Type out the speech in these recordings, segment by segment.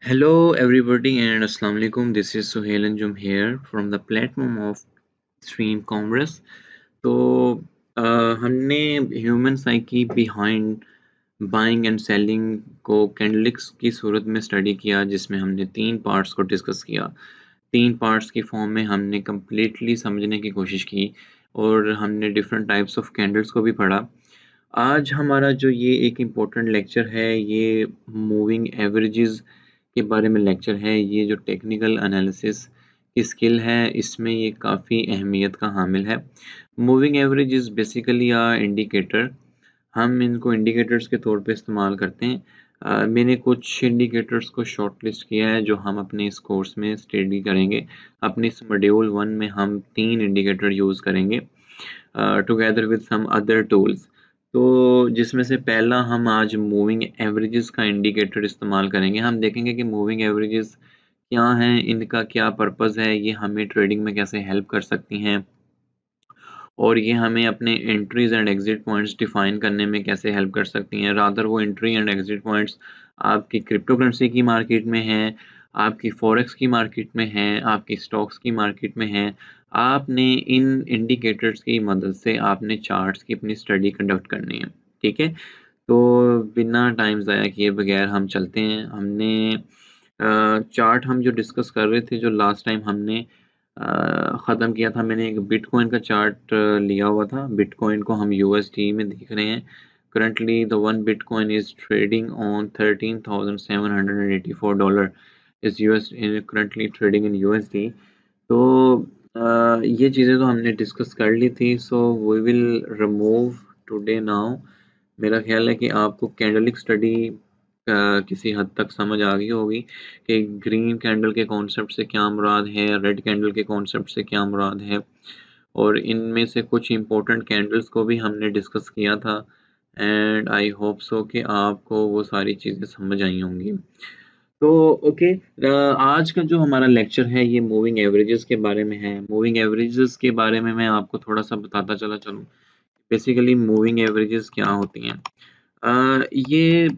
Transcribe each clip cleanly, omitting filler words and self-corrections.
Hello, everybody, and Assalamu alaikum. This is Suhail Anjum here from the platform of Stream Congress. तो हमने human psyche behind buying and selling को कैंडलिक्स की सूरत में study किया, जिसमें हमने 3 पार्ट्स को डिस्कस किया। 3 पार्ट्स की फॉर्म में हमने कम्प्लीटली समझने की कोशिश की और हमने डिफरेंट टाइप्स ऑफ कैंडल्स को भी पढ़ा। आज हमारा जो ये एक इम्पोर्टेंट लेक्चर है, ये मूविंग एवरेजेस के बारे में लेक्चर है। ये जो टेक्निकल एनालिसिस की स्किल है, इसमें ये काफ़ी अहमियत का हामिल है। Moving average is basically a indicator. हम इनको इंडिकेटर्स के तौर पे इस्तेमाल करते हैं। मैंने कुछ इंडिकेटर्स को शॉर्टलिस्ट किया है जो हम अपने इस कोर्स में स्टडी करेंगे। अपने इस मॉड्यूल 1 में हम 3 इंडिकेटर यूज़ करेंगे together with some other tools. तो जिसमें से पहला हम आज मूविंग एवरेजेस का इंडिकेटर इस्तेमाल करेंगे। हम देखेंगे कि मूविंग एवरेजेस क्या हैं, इनका क्या पर्पस है, ये हमें ट्रेडिंग में कैसे हेल्प कर सकती हैं और ये हमें अपने entries and exit points define करने में कैसे हेल्प कर सकती हैं। रादर वो एंट्री एंड एग्जिट पॉइंट्स आपकी क्रिप्टो करेंसी की मार्केट में हैं, आपकी फॉरेक्स की मार्केट में हैं, आपकी स्टॉक्स की मार्केट में हैं। आपने इन इंडिकेटर्स की मदद से आपने चार्ट्स की अपनी स्टडी कंडक्ट करनी है। ठीक है, तो बिना टाइम ज़ाया किए बगैर हम चलते हैं। हमने चार्ट हम जो डिस्कस कर रहे थे, जो लास्ट टाइम हमने ख़त्म किया था, मैंने एक बिटकॉइन का चार्ट लिया हुआ था। बिटकॉइन को हम यूएसडी में देख रहे हैं। Currently the one bitcoin is trading on $13,784 is US currently trading in USD. तो ये चीज़ें तो हमने डिस्कस कर ली थी, so we will remove today now. मेरा ख्याल है कि आपको कैंडलिक स्टडी किसी हद तक समझ आ गई होगी कि ग्रीन कैंडल के कॉन्सेप्ट से क्या मुराद है, रेड कैंडल के कॉन्सेप्ट से क्या मुराद है, और इनमें से कुछ इम्पोर्टेंट कैंडल्स को भी हमने डिस्कस किया था। एंड आई होप सो कि आपको वो सारी चीज़ें समझ आई होंगी। तो ओके, आज का जो हमारा लेक्चर है ये मूविंग एवरेजेस के बारे में है। मूविंग एवरेजेस के बारे में मैं आपको थोड़ा सा बताता चला चलूँ। बेसिकली मूविंग एवरेजेस क्या होती हैं। ये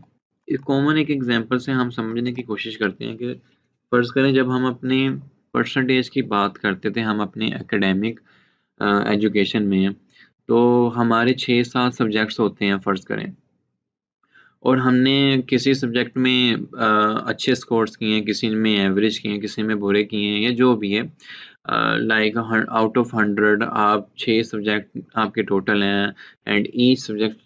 कॉमन एक एग्जांपल से हम समझने की कोशिश करते हैं कि फ़र्ज़ करें जब हम अपने परसेंटेज की बात करते थे, हम अपने एकेडमिक एजुकेशन में, तो हमारे 6-7 सब्जेक्ट्स होते हैं फ़र्ज़ करें, और हमने किसी सब्जेक्ट में अच्छे स्कोर्स किए हैं, किसी में एवरेज किए हैं, किसी में बुरे किए हैं, या जो भी है। लाइक आउट ऑफ 100 आप 6 सब्जेक्ट आपके टोटल हैं and each subject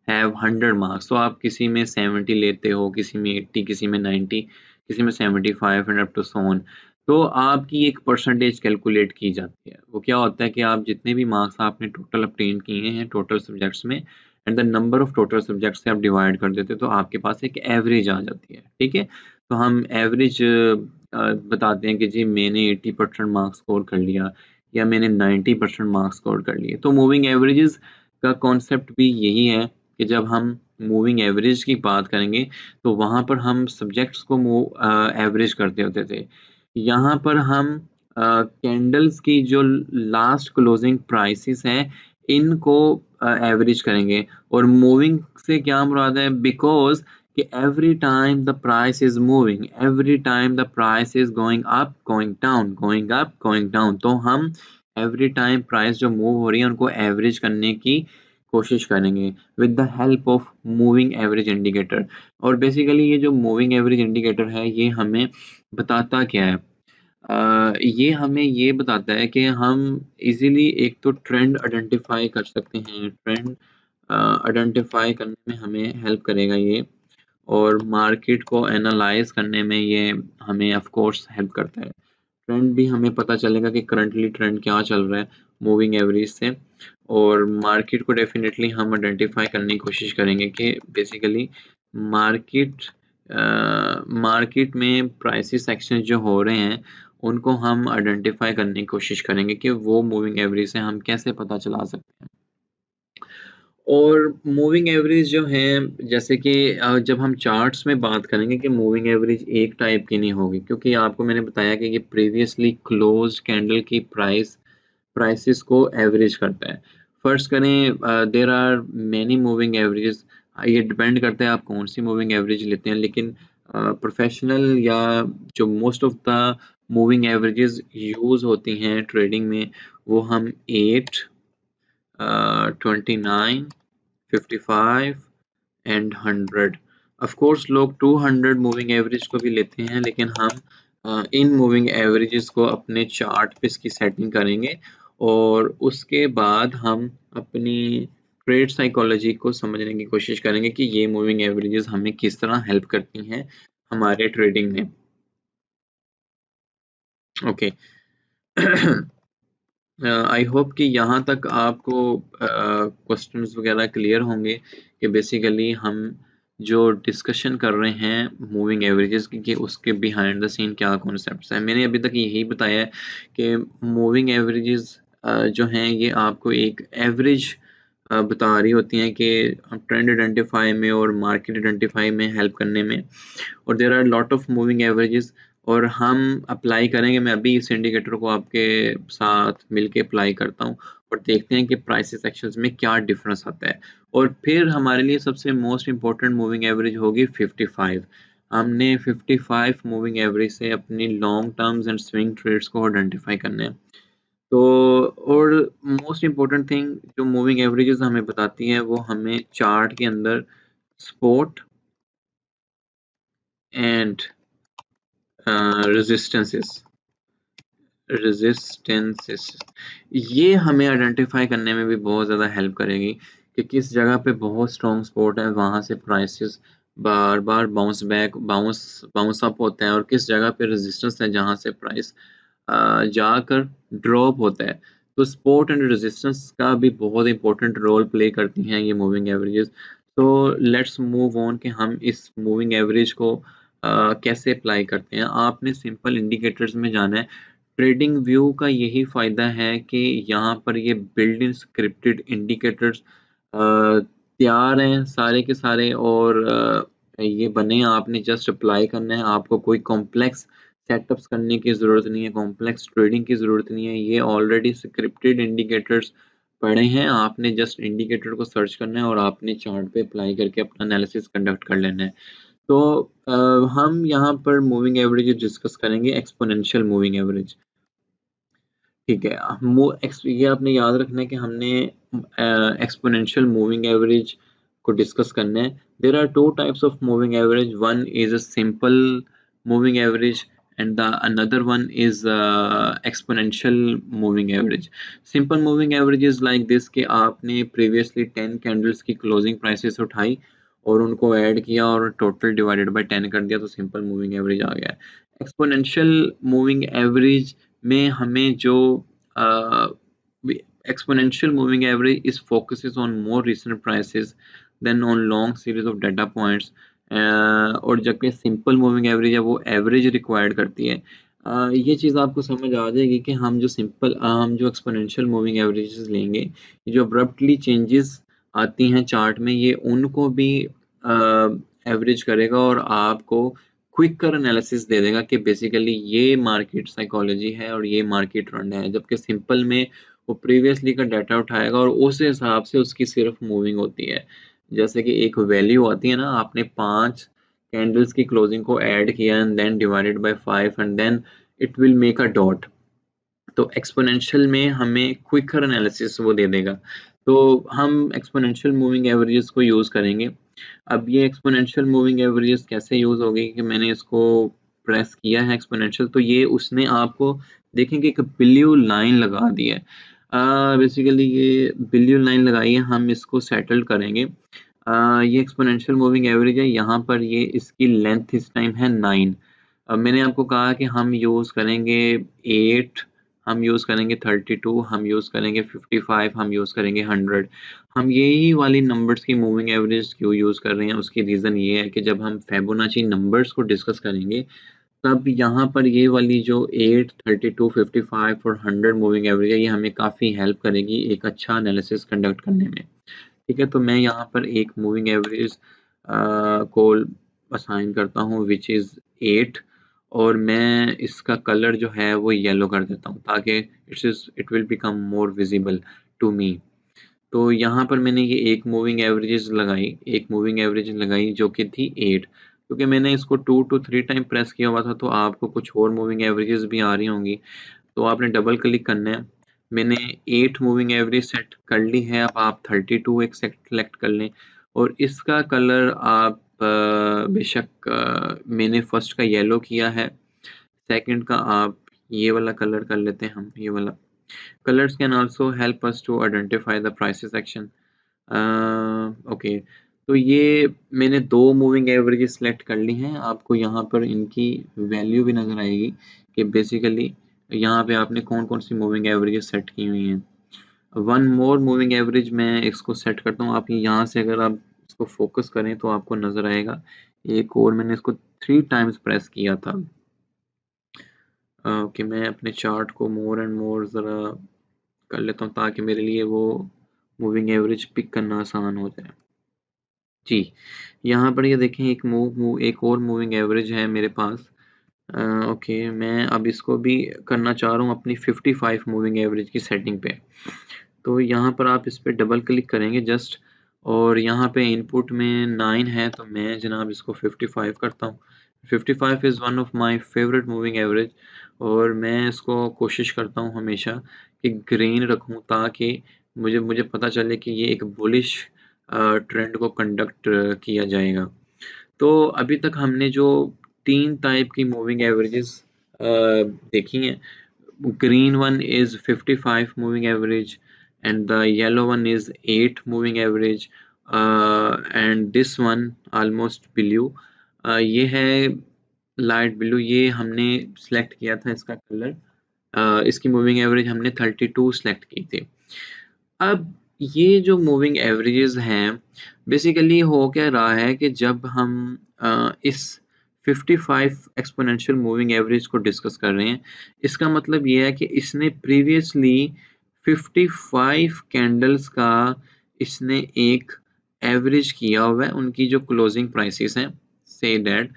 have 100 marks. तो आप किसी में 70 लेते हो, किसी में 80, किसी में 90, किसी में 75 and up to so on. तो आपकी एक परसेंटेज कैलकुलेट की जाती है। वो क्या होता है कि आप जितने भी मार्क्स आपने टोटल ऑब्टेन किए हैं टोटल सब्जेक्ट्स में, and the number of total subjects से आप डिवाइड कर देते हो, तो आपके पास एक एवरेज आ जाती है। ठीक है, तो हम एवरेज बताते हैं कि जी मैंने 80% मार्क्स स्कोर कर लिया या मैंने 90% मार्क्स स्कोर कर लिए। तो मूविंग एवरेजेस का कॉन्सेप्ट भी यही है कि जब हम मूविंग एवरेज की बात करेंगे तो वहाँ पर हम सब्जेक्ट्स को एवरेज करते होते थे। यहाँ पर हम कैंडल्स की जो लास्ट क्लोजिंग प्राइसेस हैं इनको एवरेज करेंगे। और मूविंग से क्या मुराद है, बिकॉज कि every time the price is moving, every time the price is going up, going down, going up, going down, तो हम एवरी टाइम प्राइस जो मूव हो रही है उनको एवरेज करने की कोशिश करेंगे with the help of moving average indicator. और बेसिकली ये जो मूविंग एवरेज इंडिकेटर है ये हमें बताता क्या है, ये हमें ये बताता है कि हम इजीली एक तो ट्रेंड आइडेंटिफाई कर सकते हैं। ट्रेंड आइडेंटिफाई करने में हमें हेल्प करेगा ये, और मार्केट को एनालाइज करने में ये हमें ऑफ कोर्स हेल्प करता है। ट्रेंड भी हमें पता चलेगा कि करंटली ट्रेंड क्या चल रहा है मूविंग एवरेज से, और मार्केट को डेफिनेटली हम आइडेंटिफाई करने की कोशिश करेंगे कि बेसिकली मार्केट मार्केट में प्राइसेस एक्शन जो हो रहे हैं उनको हम आइडेंटिफाई करने की कोशिश करेंगे कि वो मूविंग एवरेज से हम कैसे पता चला सकते हैं। और मूविंग एवरेज जो है, जैसे कि जब हम चार्ट्स में बात करेंगे कि मूविंग एवरेज एक टाइप की नहीं होगी, क्योंकि आपको मैंने बताया कि ये प्रीवियसली क्लोज्ड कैंडल की प्राइसेस को एवरेज करता है। फर्स्ट करें there are many moving averages, ये डिपेंड करता है आप कौन सी मूविंग एवरेज लेते हैं, लेकिन प्रोफेशनल या जो most of the moving averages use होती हैं ट्रेडिंग में, वो हम 8, 29, 55 एंड 100। ऑफ कोर्स लोग 200 मूविंग एवरेज को भी लेते हैं, लेकिन हम इन मूविंग एवरेजेस को अपने चार्ट पे इसकी सेटिंग करेंगे और उसके बाद हम अपनी ट्रेड साइकोलॉजी को समझने की कोशिश करेंगे कि ये मूविंग एवरेजेस हमें किस तरह हेल्प करती हैं हमारे ट्रेडिंग में। ओके। आई होप कि यहाँ तक आपको क्वेश्चंस वगैरह क्लियर होंगे कि बेसिकली हम जो डिस्कशन कर रहे हैं मूविंग एवरेजेस की कि उसके बिहाइंड द सीन क्या कॉन्सेप्ट्स हैं। मैंने अभी तक यही बताया है कि मूविंग एवरेजेस जो हैं ये आपको एक एवरेज बता रही होती हैं कि ट्रेंड आइडेंटिफाई में और मार्केट आइडेंटिफाई में हेल्प करने में, और there are lot of moving averages और हम अप्लाई करेंगे। मैं अभी इस इंडिकेटर को आपके साथ मिलके अप्लाई करता हूँ और देखते हैं कि प्राइसेस एक्शंस में क्या डिफरेंस आता है। और फिर हमारे लिए सबसे मोस्ट इम्पोर्टेंट मूविंग एवरेज होगी 55। हमने 55 मूविंग एवरेज से अपनी long terms and swing trades को आइडेंटिफाई करने हैं। तो और मोस्ट इम्पोर्टेंट थिंग जो मूविंग एवरेजेस हमें बताती है वो हमें चार्ट के अंदर सपोर्ट एंड रेजिस्टेंसेस रेजिस्टेंसेस ये हमें आइडेंटिफाई करने में भी बहुत ज़्यादा हेल्प करेगी कि किस जगह पे बहुत स्ट्रॉन्ग सपोर्ट है, वहाँ से प्राइसेस बार बार बाउंस अप होते हैं, और किस जगह पे रेजिस्टेंस है जहाँ से प्राइस जाकर ड्रॉप होता है। तो सपोर्ट एंड रेजिस्टेंस का भी बहुत इंपॉर्टेंट रोल प्ले करती हैं ये मूविंग एवरेजेस। तो लेट्स मूव ऑन कि हम इस मूविंग एवरेज को कैसे अप्लाई करते हैं। आपने सिंपल इंडिकेटर्स में जाना है। ट्रेडिंग व्यू का यही फ़ायदा है कि यहाँ पर ये बिल्ड इन स्क्रिप्टेड इंडिकेटर्स तैयार हैं सारे के सारे, और ये बने हैं, आपने जस्ट अप्लाई करना है। आपको कोई कॉम्प्लेक्स सेटअप्स करने की ज़रूरत नहीं है, कॉम्प्लेक्स ट्रेडिंग की ज़रूरत नहीं है। ये ऑलरेडी स्क्रिप्टेड इंडिकेटर्स पड़े हैं, आपने जस्ट इंडिकेटर को सर्च करना है और आपने चार्ट पे अप्लाई करके अपना एनालिसिस कंडक्ट कर लेना है। तो हम यहाँ पर मूविंग एवरेज डिस्कस करेंगे, एक्सपोनेंशियल मूविंग एवरेज। ठीक है, ये आपने याद रखना है कि हमने एक्सपोनेंशियल मूविंग एवरेज को डिस्कस करना है। There are two types of moving average, one is a simple moving average and the another one is exponential moving average. Simple moving average is like this कि आपने previously 10 candles की closing prices उठाई और उनको add किया और total divided by 10 कर दिया, तो सिंपल मूविंग एवरेज आ गया। एक्सपोनेंशियल मूविंग एवरेज में हमें जो exponential moving average is focuses on more recent prices than on long series of data points, और जबकि सिंपल मूविंग एवरेज है वो एवरेज रिक्वायर्ड करती है। ये चीज़ आपको समझ आ जाएगी कि हम जो एक्सपोनेंशियल मूविंग एवरेजेस लेंगे, जो अब्रप्टली चेंजेस आती हैं चार्ट में, ये उनको भी एवरेज करेगा और आपको क्विकर एनालिसिस दे देगा कि बेसिकली ये मार्केट साइकोलॉजी है और ये मार्केट ट्रेंड है। जबकि सिंपल में वो प्रीवियसली का डाटा उठाएगा और उस हिसाब से उसकी सिर्फ मूविंग होती है। जैसे कि एक वैल्यू आती है ना, आपने 5 कैंडल्स की क्लोजिंग को ऐड किया and then divided by 5 and then it will make a dot. तो एक्सपोनेंशियल में हमें क्विकर एनालिसिस वो दे देगा। तो हम एक्सपोनेंशियल मूविंग एवरेजेस को यूज़ करेंगे। अब ये एक्सपोनेंशियल मूविंग एवरेजेस कैसे यूज़ होगी कि मैंने इसको प्रेस किया है एक्सपोनेंशियल, तो ये उसने आपको देखें कि एक ब्लू लाइन लगा दी है। बेसिकली ये ब्लू लाइन लगाई है, हम इसको सेटल करेंगे। ये एक्सपोनेंशियल मूविंग एवरेज है, यहाँ पर ये इसकी लेंथ इस टाइम है 9। अब मैंने आपको कहा कि हम यूज़ करेंगे 8, हम यूज़ करेंगे 32, हम यूज़ करेंगे 55, हम यूज़ करेंगे 100। हम यही वाली नंबर्स की मूविंग एवरेज क्यों यूज़ कर रहे हैं, उसकी रीज़न ये है कि जब हम फिबोनाची नंबर्स को डिस्कस करेंगे तब यहाँ पर ये वाली जो 8, 32, 55 और 100 मूविंग एवरेज है, ये हमें काफ़ी हेल्प करेगी एक अच्छा एनालिसिस कंडक्ट करने में। ठीक है, तो मैं यहाँ पर एक मूविंग एवरेज को असाइन करता हूँ विच इज़ 8, और मैं इसका कलर जो है वो येलो कर देता हूँ ताकि it will become more visible to me. तो यहाँ पर मैंने ये एक मूविंग एवरेज लगाई जो कि थी 8। क्योंकि मैंने इसको 2 to 3 टाइम प्रेस किया हुआ था, तो आपको कुछ और मूविंग एवरेजेस भी आ रही होंगी, तो आपने डबल क्लिक करना है। मैंने 8 मूविंग एवरेज सेट कर ली है, अब आप 32 एक सेलेक्ट कर लें और इसका कलर आप बेशक मैंने फर्स्ट का येलो किया है, सेकंड का आप ये वाला कलर कर लेते हैं हम, ये वाला। Colours can also help us to identify the prices section. Okay, तो ये मैंने 2 मूविंग एवरेजेस सेलेक्ट कर ली हैं, आपको यहाँ पर इनकी वैल्यू भी नज़र आएगी कि बेसिकली यहाँ पे आपने कौन-कौन सी मूविंग एवरेजेस सेट की हुई हैं। वन मोर मूविंग एवरेज मैं इसको सेट करता हूँ, आप यहाँ से अगर आप इसको फोकस करें तो आपको नज़र आएगा। एक और मैंने इसको 3 टाइम्स प्रेस किया था। ओके, मैं अपने चार्ट को मोर एंड मोर ज़रा कर लेता हूँ ताकि मेरे लिए वो मूविंग एवरेज पिक करना आसान हो जाए। जी, यहाँ पर ये देखें एक और मूविंग एवरेज है मेरे पास। ओके, मैं अब इसको भी करना चाह रहा हूँ अपनी 55 मूविंग एवरेज की सेटिंग पे। तो यहाँ पर आप इस पे डबल क्लिक करेंगे जस्ट, और यहाँ पे इनपुट में 9 है, तो मैं जनाब इसको 55 करता हूँ। 55 is one of my favourite moving average, और मैं इसको कोशिश करता हूँ हमेशा कि ग्रीन रखूँ ताकि मुझे मुझे पता चले कि ये एक बुलिश ट्रेंड को कंडक्ट किया जाएगा। तो अभी तक हमने जो 3 टाइप की मूविंग एवरेजेस देखी हैं, green one is 55 moving average and the yellow one is 8 moving average, and this one almost blue, ये है लाइट ब्लू, ये हमने सेलेक्ट किया था इसका कलर, इसकी मूविंग एवरेज हमने 32 सेलेक्ट की थी। अब ये जो मूविंग एवरेजेस हैं, बेसिकली हो क्या रहा है कि जब हम इस 55 एक्सपोनेंशियल मूविंग एवरेज को डिस्कस कर रहे हैं, इसका मतलब ये है कि इसने प्रीवियसली 55 कैंडल्स का इसने एक एवरेज किया हुआ है, उनकी जो क्लोजिंग प्राइसेस हैं, से दैट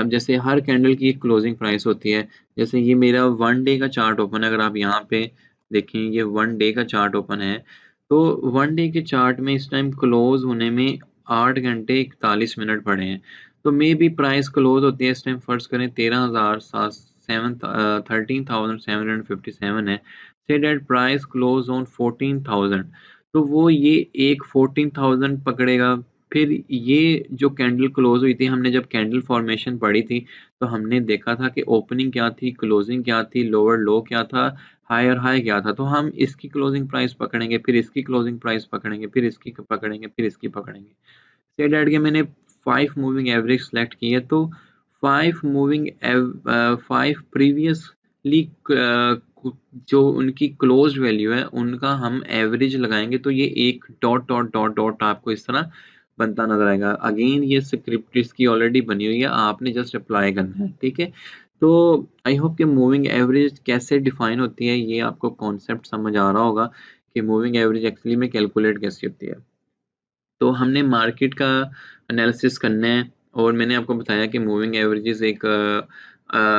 जैसे हर कैंडल की एक क्लोजिंग प्राइस होती है। जैसे ये मेरा 1 डे का चार्ट ओपन है, अगर आप यहाँ पे देखें, ये 1 डे का चार्ट ओपन है, तो 1 डे के चार्ट में इस टाइम क्लोज होने में 8 घंटे 41 मिनट पड़े हैं। तो मे बी प्राइस क्लोज होती है इस टाइम, फर्ज करें 13,757 है, say that price close on 14,000, तो वो ये एक 14,000 पकड़ेगा। फिर ये जो कैंडल क्लोज हुई थी, हमने जब कैंडल फॉर्मेशन पढ़ी थी, तो हमने देखा था कि ओपनिंग क्या थी, क्लोजिंग क्या थी, लोअर लो क्या था, हायर हाई क्या था। तो हम इसकी क्लोजिंग प्राइस पकड़ेंगे, फिर इसकी क्लोजिंग प्राइस पकड़ेंगे, फिर इसकी पकड़ेंगे, फिर इसकी पकड़ेंगे। से दैट के मैंने 5 मूविंग एवरेज सेलेक्ट की है, तो 5 प्रीवियसली जो उनकी क्लोज्ड वैल्यू है, उनका हम एवरेज लगाएंगे, तो ये एक डॉट डॉट डॉट डॉट आपको इस तरह बनता नजर आएगा। अगेन ये स्क्रिप्ट इसकी ऑलरेडी बनी हुई है, आपने जस्ट अप्लाई करना है, ठीक है। तो आई होप कि मूविंग एवरेज कैसे डिफाइन होती है, ये आपको कॉन्सेप्ट समझ आ रहा होगा कि मूविंग एवरेज एक्चुअली में कैलकुलेट कैसे होती है। तो हमने मार्केट का एनालिसिस करना है, और मैंने आपको बताया कि मूविंग एवरेजेस एक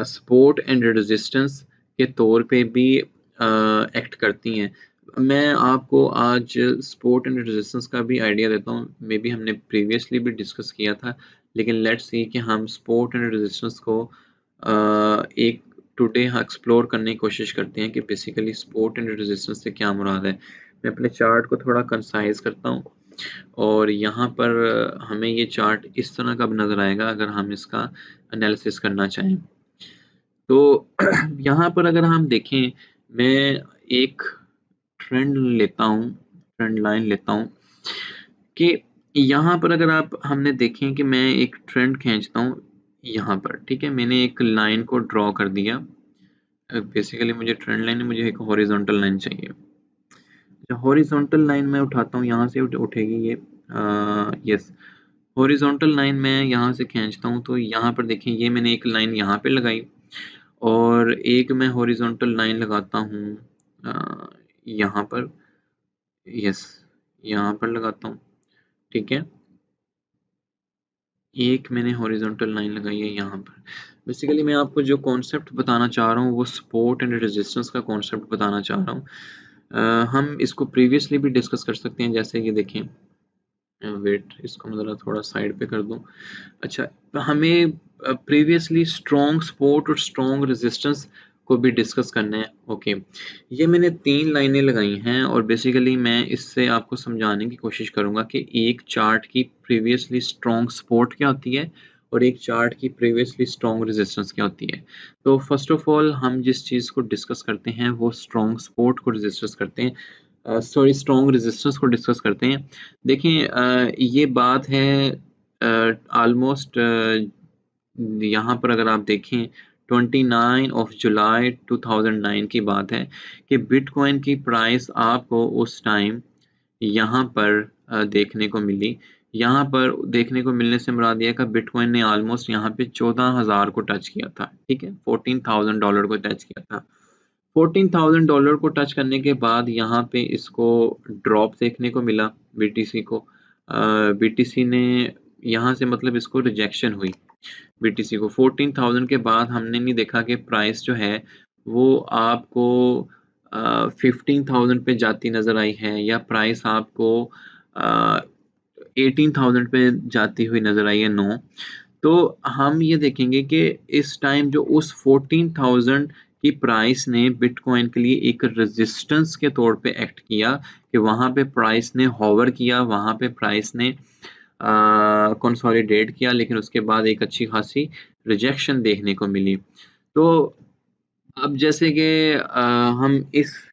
सपोर्ट एंड रेजिस्टेंस के तौर पे भी एक्ट करती हैं। मैं आपको आज सपोर्ट एंड रेजिस्टेंस का भी आइडिया देता हूँ, मे बी हमने प्रीवियसली भी डिस्कस किया था, लेकिन लेट्स सी कि हम सपोर्ट एंड रेजिस्टेंस को एक टुडे एक्सप्लोर करने की कोशिश करते हैं कि बेसिकली सपोर्ट एंड रेजिस्टेंस से क्या मुराद है। मैं अपने चार्ट को थोड़ा कंसाइज करता हूँ, और यहाँ पर हमें ये चार्ट इस तरह का नज़र आएगा अगर हम इसका एनालिसिस करना चाहें। तो यहाँ पर अगर हम देखें, मैं एक ट्रेंड लेता हूँ, ट्रेंड लाइन लेता हूँ कि यहाँ पर अगर आप हमने देखें कि मैं एक ट्रेंड खींचता हूँ यहाँ पर, ठीक है, मैंने एक लाइन को ड्रॉ कर दिया। बेसिकली मुझे ट्रेंड लाइन में मुझे एक हॉरिजॉन्टल लाइन चाहिए। हॉरिजॉन्टल लाइन मैं उठाता हूँ, यहाँ से उठेगी ये, यस, हॉरिजॉन्टल लाइन मैं यहाँ से खींचता हूँ, तो यहाँ पर देखें, ये मैंने एक लाइन यहाँ पे लगाई, और एक मैं हॉरिजॉन्टल लाइन लगाता हूँ यहाँ पर, यस, यहाँ पर लगाता हूँ, ठीक है। एक मैंने हॉरिजॉन्टल लाइन लगाई है यहाँ पर। बेसिकली मैं आपको जो कॉन्सेप्ट बताना चाह रहा हूँ वो सपोर्ट एंड रेजिस्टेंस का कॉन्सेप्ट बताना चाह रहा हूँ। हम इसको प्रीवियसली भी डिस्कस कर सकते हैं, जैसे ये देखें, वेट, इसको मैं ज़रा थोड़ा साइड पे कर दूं। अच्छा, हमें प्रीवियसली स्ट्रॉन्ग सपोर्ट और स्ट्रॉन्ग रेजिस्टेंस को भी डिस्कस करना है। ओके, ये मैंने 3 लाइनें लगाई हैं और बेसिकली मैं इससे आपको समझाने की कोशिश करूंगा कि एक चार्ट की प्रीवियसली स्ट्रॉन्ग सपोर्ट क्या होती है और एक चार्ट की प्रीवियसली स्ट्रॉन्ग रेजिस्टेंस क्या होती है। तो फर्स्ट ऑफ ऑल हम जिस चीज़ को डिस्कस करते हैं वो स्ट्रॉन्ग सपोर्ट को रेजिस्टेंस करते हैं, सॉरी स्ट्रॉन्ग रेजिस्टेंस को डिस्कस करते हैं। देखें, ये बात है ऑलमोस्ट यहाँ पर अगर आप देखें 29 ऑफ जुलाई 2009 की बात है कि बिटकॉइन की प्राइस आपको उस टाइम यहाँ पर देखने को मिली। यहाँ पर देखने को मिलने से मुराद ये है कि बिटकॉइन ने ऑलमोस्ट यहाँ पे 14,000 को टच किया था, ठीक है, $14,000 को टच किया था। $14,000 को टच करने के बाद यहाँ पे इसको ड्रॉप देखने को मिला बीटीसी को। बीटीसी ने यहाँ से मतलब इसको रिजेक्शन हुई बीटीसी को। 14,000 के बाद हमने नहीं देखा कि प्राइस जो है वो आपको 15,000 पे जाती नजर आई है या प्राइस आपको 18,000 पे जाती हुई नजर आई है। नो, तो हम ये देखेंगे कि इस टाइम जो उस 14,000 की प्राइस ने बिटकॉइन के लिए एक रेजिस्टेंस के तौर पे एक्ट किया कि वहां पे प्राइस ने हॉवर किया, वहां पे प्राइस ने कंसोलिडेट किया, लेकिन उसके बाद एक अच्छी खासी रिजेक्शन देखने को मिली। तो अब जैसे कि हम इस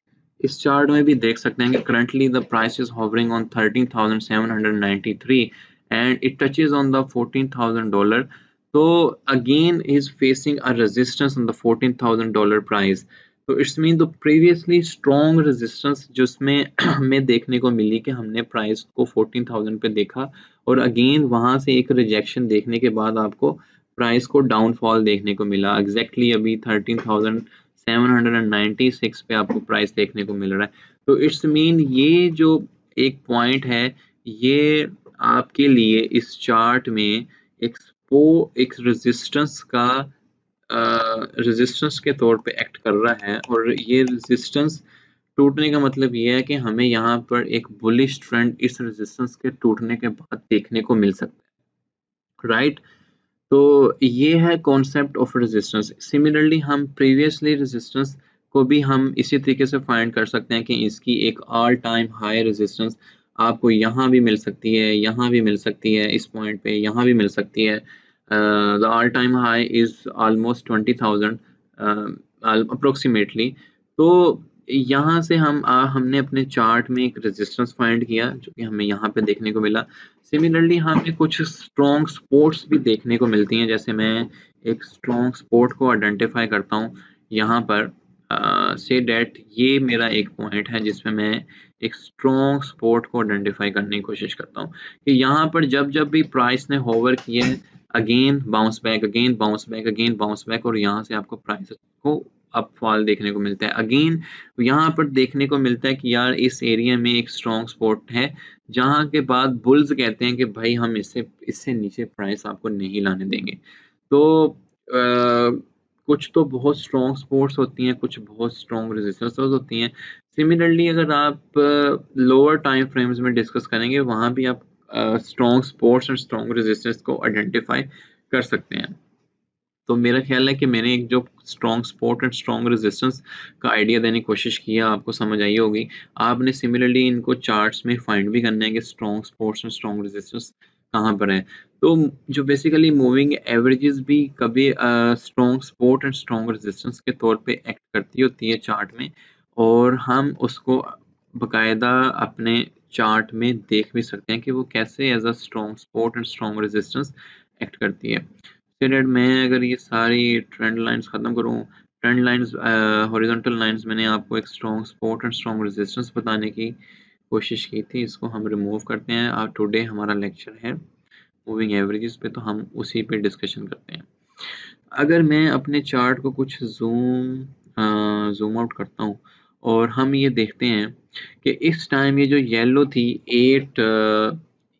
चार्ट में भी देख सकते हैं कि currently the price is hovering on 13,793 and it touches on the $14,000। तो again is facing a resistance on the $14,000 price. तो it's mean the previously strong resistance जिसमें हमें देखने को मिली कि हमने प्राइस को 14,000 पे देखा और अगेन वहां से एक रिजेक्शन देखने के बाद आपको प्राइस को डाउनफॉल देखने को मिला। एग्जैक्टली अभी 13,796 पे आपको प्राइस देखने को मिल रहा है। तो इट्स मीन ये जो एक पॉइंट है ये आपके लिए इस चार्ट में एक रेजिस्टेंस का रेजिस्टेंस के तौर पे एक्ट कर रहा है और ये रेजिस्टेंस टूटने का मतलब ये है कि हमें यहाँ पर एक बुलिश ट्रेंड इस रेजिस्टेंस के टूटने के बाद देखने को मिल सकता है, राइट। तो ये है कॉन्सेप्ट ऑफ रेजिस्टेंस। सिमिलरली हम प्रीवियसली रेजिस्टेंस को भी हम इसी तरीके से फाइंड कर सकते हैं कि इसकी एक ऑल टाइम हाई रेजिस्टेंस आपको यहाँ भी मिल सकती है, यहाँ भी मिल सकती है, इस पॉइंट पे यहाँ भी मिल सकती है। The all time high is almost 20,000 approximately. तो यहाँ से हमने अपने चार्ट में एक रेजिस्टेंस फाइंड किया जो कि हमें यहाँ पे देखने को मिला। सिमिलरली हमें कुछ स्ट्रॉन्ग सपोर्ट्स भी देखने को मिलती हैं, जैसे मैं एक स्ट्रॉन्ग सपोर्ट को आइडेंटिफाई करता हूँ यहाँ पर। से डेट ये मेरा एक पॉइंट है जिसमें मैं एक स्ट्रॉन्ग सपोर्ट को आइडेंटिफाई करने की कोशिश करता हूँ कि यहाँ पर जब जब भी प्राइस ने होवर किया है again bounce back, again bounce back, again bounce back, और यहाँ से आपको प्राइस को अपफॉल देखने को मिलता है। अगेन यहाँ पर देखने को मिलता है कि यार इस एरिया में एक स्ट्रॉन्ग सपोर्ट है, जहां के बाद बुल्स कहते हैं कि भाई हम इससे इससे नीचे प्राइस आपको नहीं लाने देंगे। तो कुछ तो बहुत स्ट्रॉन्ग सपोर्ट्स होती हैं, कुछ बहुत स्ट्रॉन्ग रेजिस्टेंस होती हैं। सिमिलरली अगर आप लोअर टाइम फ्रेम्स में डिस्कस करेंगे वहां भी आप स्ट्रॉन्ग सपोर्ट्स और स्ट्रॉन्ग रेजिस्टेंस को आइडेंटिफाई कर सकते हैं। तो मेरा ख्याल है कि मैंने एक जो strong support and strong resistance का आइडिया देने की कोशिश किया, आपको समझ आई होगी। आपने सिमिलरली इनको चार्ट्स में फाइंड भी करना है कि strong supports and strong resistance कहाँ पर है। तो जो बेसिकली मूविंग एवरेजेस भी कभी strong support and strong resistance के तौर पे एक्ट करती होती है चार्ट में, और हम उसको बकायदा अपने चार्ट में देख भी सकते हैं कि वो कैसे as a strong support and strong resistance act करती है। पीरियड में अगर ये सारी ट्रेंड लाइंस खत्म करूं, ट्रेंड लाइंस हॉरिजॉन्टल लाइंस मैंने आपको एक strong support and strong resistance बताने की कोशिश की थी, इसको हम रिमूव करते हैं। और टुडे हमारा लेक्चर है मूविंग एवरेजेस पे, तो हम उसी पे डिस्कशन करते हैं। अगर मैं अपने चार्ट को कुछ जूम आउट करता हूँ और हम ये देखते हैं कि इस टाइम ये जो येलो थी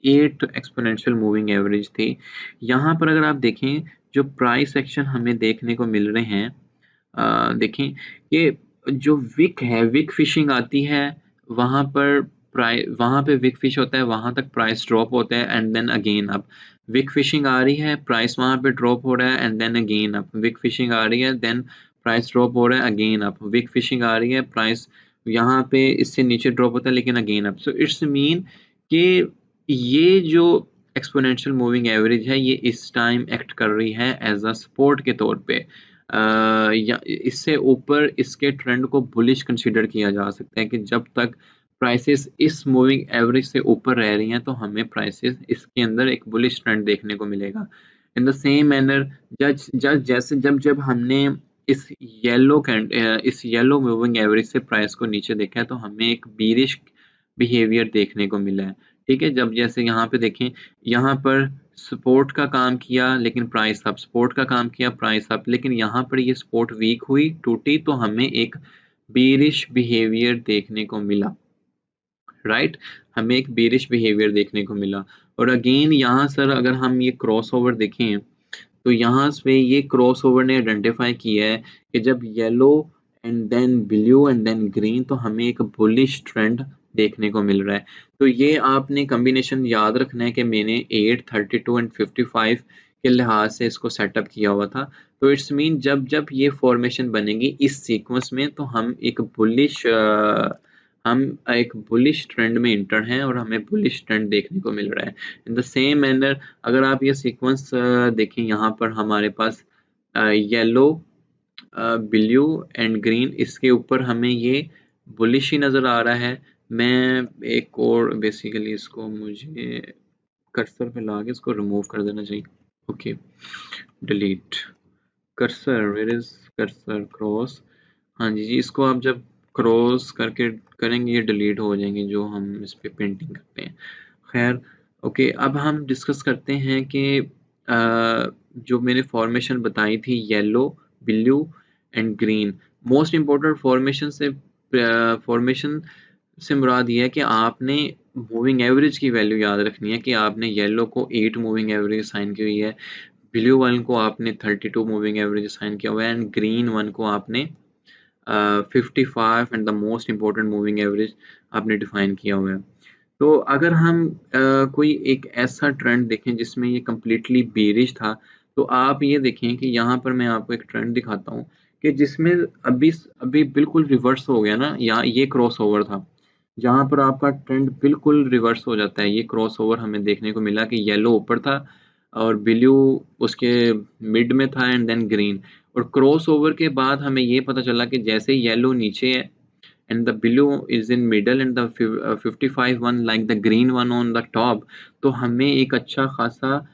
8 एक्सपोनेंशियल मूविंग एवरेज थी। यहाँ पर अगर आप देखें जो प्राइस एक्शन हमें देखने को मिल रहे हैं, देखें कि जो विक है, विक फिशिंग आती है वहां पर प्राइस वहाँ पे विक फिश होता है, वहाँ तक प्राइस ड्रॉप होता है and then again up. Wick fishing आ रही है, प्राइस वहाँ पे ड्रॉप हो रहा है and then again up. Wick fishing आ रही है, देन प्राइस ड्रॉप हो रहा है, अगेन अप। विक फिशिंग आ रही है, प्राइस यहाँ पे इससे नीचे ड्रॉप होता है लेकिन again up. So it's mean कि ये जो एक्सपोनेंशियल मूविंग एवरेज है ये इस टाइम एक्ट कर रही है एज अ सपोर्ट के तौर पे। या इससे ऊपर इसके ट्रेंड को बुलिश कंसीडर किया जा सकता है कि जब तक प्राइसेस इस मूविंग एवरेज से ऊपर रह रही हैं तो हमें प्राइसेस इसके अंदर एक बुलिश ट्रेंड देखने को मिलेगा। इन द सेम मैनर जैसे जब जब हमने इस इस येलो मूविंग एवरेज से प्राइस को नीचे देखा है तो हमें एक बीरिश बिहेवियर देखने को मिला है। ठीक है, जब जैसे यहाँ पे देखें, यहाँ पर सपोर्ट का काम किया लेकिन प्राइस अप, सपोर्ट का काम किया प्राइस अप, लेकिन यहाँ पर ये सपोर्ट वीक हुई, टूटी, तो हमें एक बेरिश बिहेवियर देखने को मिला। राइट, हमें एक बेरिश बिहेवियर देखने को मिला। और अगेन यहाँ सर अगर हम ये क्रॉस ओवर देखें तो यहाँ पे ये क्रॉस ओवर ने आइडेंटिफाई किया है कि जब yellow and then blue and then green तो हमें एक बुलिश ट्रेंड देखने को मिल रहा है। तो ये आपने कॉम्बिनेशन याद रखना है कि मैंने 8, 32 एंड 55 के लिहाज से इसको सेटअप किया हुआ था। तो इट्स मीन जब जब ये फॉर्मेशन बनेगी इस सीक्वेंस में तो हम एक बुलिश ट्रेंड में इंटर हैं और हमें बुलिश ट्रेंड देखने को मिल रहा है। इन द सेम मैनर अगर आप ये सीक्वेंस देखें, यहाँ पर हमारे पास येलो, ब्लू एंड ग्रीन, इसके ऊपर हमें ये बुलिश ही नज़र आ रहा है। मैं एक और बेसिकली इसको मुझे कर्सर पे ला के इसको रिमूव कर देना चाहिए। Okay, delete cursor, where is cursor, cross. हाँ जी जी, इसको आप जब क्रॉस करके करेंगे ये डिलीट हो जाएंगे जो हम इस पे पेंटिंग करते हैं। खैर, ओके, अब हम डिस्कस करते हैं कि जो मैंने फॉर्मेशन बताई थी yellow, blue and green, most important formation से मुराद ये है कि आपने मूविंग एवरेज की वैल्यू याद रखनी है कि आपने येलो को 8 मूविंग एवरेज असाइन की हुई है, ब्लू वन को आपने 32 मूविंग एवरेज असाइन किया हुआ है एंड ग्रीन वन को आपने 55 and the most important moving average आपने डिफाइन किया हुआ है। तो अगर हम कोई एक ऐसा ट्रेंड देखें जिसमें ये कम्प्लीटली बेरिश था, तो आप ये देखें कि यहाँ पर मैं आपको एक ट्रेंड दिखाता हूँ कि जिसमें अभी अभी बिल्कुल रिवर्स हो गया ना, यहाँ ये क्रॉस ओवर था जहाँ पर आपका ट्रेंड बिल्कुल रिवर्स हो जाता है। ये क्रॉस ओवर हमें देखने को मिला कि येलो ऊपर था और ब्लू उसके मिड में था एंड देन ग्रीन, और क्रॉस ओवर के बाद हमें ये पता चला कि जैसे येलो नीचे है and the blue is in middle and the 55 one like the green one on the top, तो हमें एक अच्छा खासा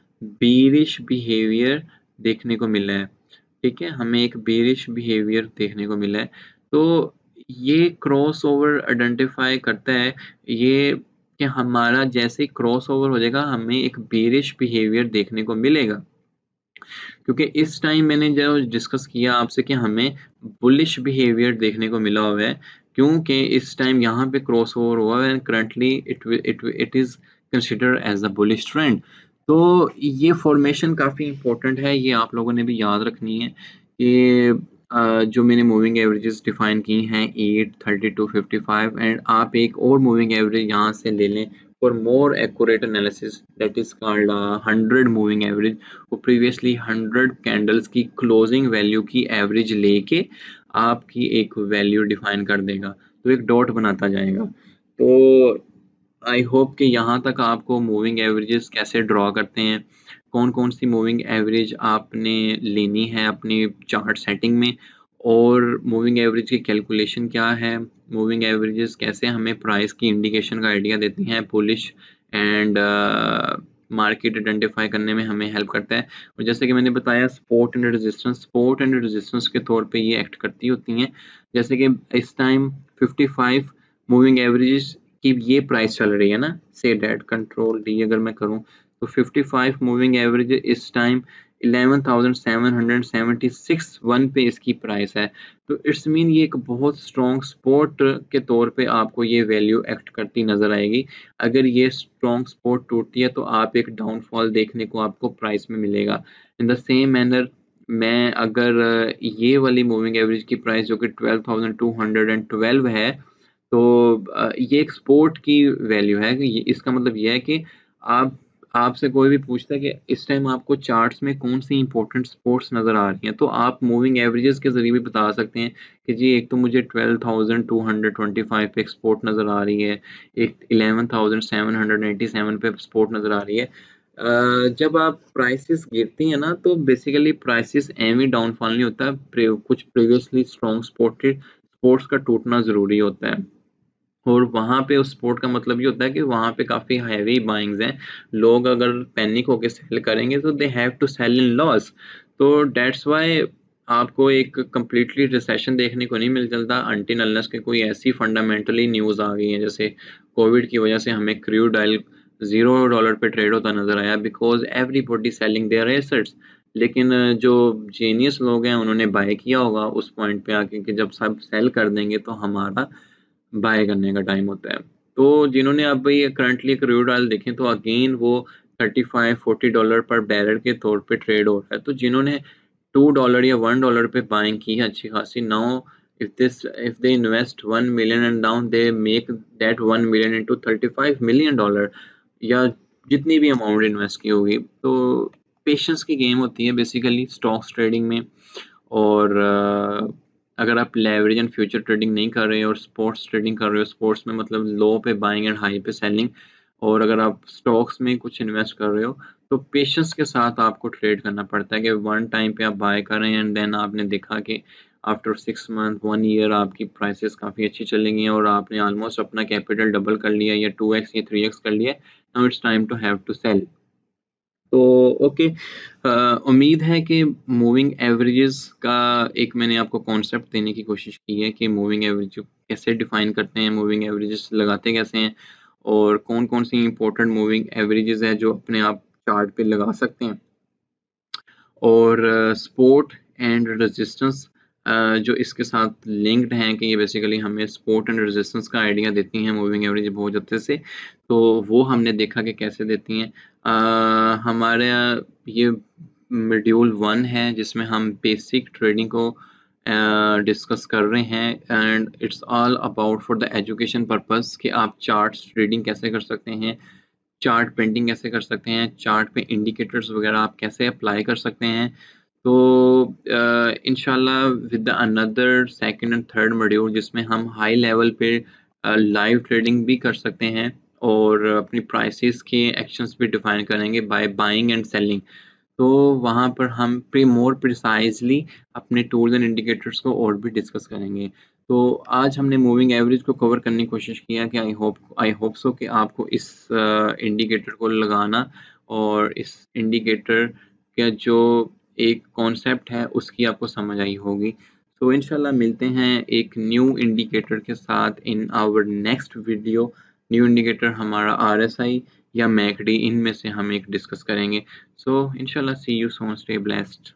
bearish behavior देखने को मिला है। ठीक है, हमें एक bearish behavior देखने को मिला है। तो ये क्रॉस ओवर आइडेंटिफाई करता है ये कि हमारा जैसे क्रॉस ओवर हो जाएगा हमें एक bearish behavior देखने को मिलेगा। क्योंकि इस टाइम मैंने जो डिस्कस किया आपसे कि हमें बुलिश बिहेवियर देखने को मिला हुआ है, क्योंकि इस टाइम यहाँ पे क्रॉस ओवर हुआ है and currently it is considered as a bullish trend. तो ये फॉर्मेशन काफ़ी इंपॉर्टेंट है, ये आप लोगों ने भी याद रखनी है कि जो मैंने मूविंग एवरेजेस डिफाइन की हैं 8, 32, 55 एंड आप एक और मूविंग एवरेज यहाँ से ले लें for more accurate analysis that is called 100 moving average. वो प्रीवियसली 100 कैंडल्स की क्लोजिंग वैल्यू की एवरेज लेके आपकी एक वैल्यू डिफाइन कर देगा, तो एक डॉट बनाता जाएगा। तो आई होप कि यहाँ तक आपको मूविंग एवरेजेस कैसे ड्रॉ करते हैं, कौन कौन सी मूविंग एवरेज आपने लेनी है अपनी चार्ट सेटिंग में, और मूविंग एवरेज की कैलकुलेशन क्या है, मूविंग एवरेजेस कैसे हमें प्राइस की इंडिकेशन का आइडिया देती हैं, बुलिश एंड मार्केट आइडेंटिफाई करने में हमें हेल्प करता है। और जैसे कि मैंने बताया सपोर्ट एंड रेजिस्टेंस के तौर पे ये एक्ट करती होती हैं। जैसे कि इस टाइम 55 मूविंग एवरेज की ये प्राइस चल रही है ना, से डेट कंट्रोल डी अगर मैं करूं तो 55 मूविंग एवरेज इस टाइम 11,776 वन पे इसकी प्राइस है। तो इट्स मीन ये एक बहुत स्ट्रॉन्ग सपोर्ट के तौर पे आपको ये वैल्यू एक्ट करती नजर आएगी। अगर ये स्ट्रॉन्ग सपोर्ट टूटती है तो आप एक डाउनफॉल देखने को आपको प्राइस में मिलेगा। इन द सेम मैनर मैं अगर ये वाली मूविंग एवरेज की प्राइस जो कि 12,212 है, तो ये एक सपोर्ट की वैल्यू है कि इसका मतलब ये है कि आप आपसे कोई भी पूछता है कि इस टाइम आपको चार्ट्स में कौन-सी इंपॉर्टेंट सपोर्ट्स नज़र आ रही हैं, तो आप मूविंग एवरेजेस के ज़रिए भी बता सकते हैं कि जी एक तो मुझे 12,225 पे एक सपोर्ट नज़र आ रही है, एक 11,787 पे सपोर्ट नज़र आ रही है। जब आप प्राइसेस गिरती हैं ना, तो बेसिकली प्राइसेस एवं ही डाउनफॉल नहीं होता, कुछ प्रीवियसली स्ट्रॉन्ग सपोर्ट्स का टूटना ज़रूरी होता है। और वहाँ पे उस सपोर्ट का मतलब ये होता है कि वहाँ पे काफ़ी हैवी बाइंग्स हैं। लोग अगर पैनिक होके सेल करेंगे तो they have to sell in loss. तो दैट्स व्हाई आपको एक कंप्लीटली रिसेशन देखने को नहीं मिल चलता अनटिल अनलेस कि कोई ऐसी फंडामेंटली न्यूज़ आ गई है, जैसे कोविड की वजह से हमें क्रूड ऑयल $0 पे ट्रेड होता नज़र आया because everybody selling their assets. लेकिन जो जीनियस लोग हैं उन्होंने बाय किया होगा उस पॉइंट पे आके कि जब सब सेल कर देंगे तो हमारा बाय करने का टाइम होता है। तो जिन्होंने अब ये करंटली क्रूड ऑयल देखें तो अगेन वो $35-40 पर बैरल के तौर पे ट्रेड हो रहा है। तो जिन्होंने $2 या $1 पे बाइंग की है अच्छी खासी, now if they invest 1 million and now they make that 1 million into $35 million या जितनी भी अमाउंट इन्वेस्ट की होगी, तो पेशेंस की गेम होती है बेसिकली स्टॉक्स ट्रेडिंग में। और अगर आप लेवरेज एंड फ्यूचर ट्रेडिंग नहीं कर रहे हो और स्पोर्ट्स ट्रेडिंग कर रहे हो, स्पोर्ट्स में मतलब लो पे बाइंग एंड हाई पे सेलिंग, और अगर आप स्टॉक्स में कुछ इन्वेस्ट कर रहे हो तो पेशेंस के साथ आपको ट्रेड करना पड़ता है कि वन टाइम पे आप बाय कर रहे हैं एंड देन आपने देखा कि आफ्टर 6 मंथ 1 ईयर आपकी प्राइसेस काफ़ी अच्छी चलेंगी और आपने ऑलमोस्ट अपना कैपिटल डबल कर लिया या 2x या 3x कर लिया। Now it's time to have to sell. तो ओके, उम्मीद है कि मूविंग एवरेजेस का एक मैंने आपको कॉन्सेप्ट देने की कोशिश की है कि मूविंग एवरेज कैसे डिफाइन करते हैं, मूविंग एवरेजेस लगाते कैसे हैं और कौन-कौन सी इंपॉर्टेंट मूविंग एवरेजेस हैं जो अपने आप चार्ट पे लगा सकते हैं। और सपोर्ट एंड रेजिस्टेंस जो इसके साथ लिंक्ड हैं कि ये बेसिकली हमें सपोर्ट एंड रेजिस्टेंस का आइडिया देती हैं मूविंग एवरेज बहुत अच्छे से। तो वो हमने देखा कि कैसे देती हैं। हमारे ये मॉड्यूल 1 है जिसमें हम बेसिक ट्रेडिंग को डिस्कस कर रहे हैं and it's all about for the education purpose कि आप चार्ट्स ट्रेडिंग कैसे कर सकते हैं, चार्ट पेंटिंग कैसे कर सकते हैं, चार्ट पे इंडिकेटर्स वगैरह आप कैसे अप्लाई कर सकते हैं। तो इंशाल्लाह with the another second and third module जिसमें हम हाई लेवल पे लाइव ट्रेडिंग भी कर सकते हैं और अपनी प्राइसेस के एक्शंस भी डिफाइन करेंगे बाय बाइंग एंड सेलिंग। तो वहाँ पर हम मोर प्रिसाइजली अपने टूल्स एंड इंडिकेटर्स को और भी डिस्कस करेंगे। तो आज हमने मूविंग एवरेज को कवर करने की कोशिश किया कि आई होप सो कि आपको इस इंडिकेटर को लगाना और इस इंडिकेटर का जो एक कॉन्सेप्ट है उसकी आपको समझ आई होगी। तो इंशाल्लाह मिलते हैं एक न्यू इंडिकेटर के साथ in our next video. New indicator हमारा RSI या मैकडी, इनमें से हम एक डिस्कस करेंगे। So inshallah, see you soon. Stay blessed.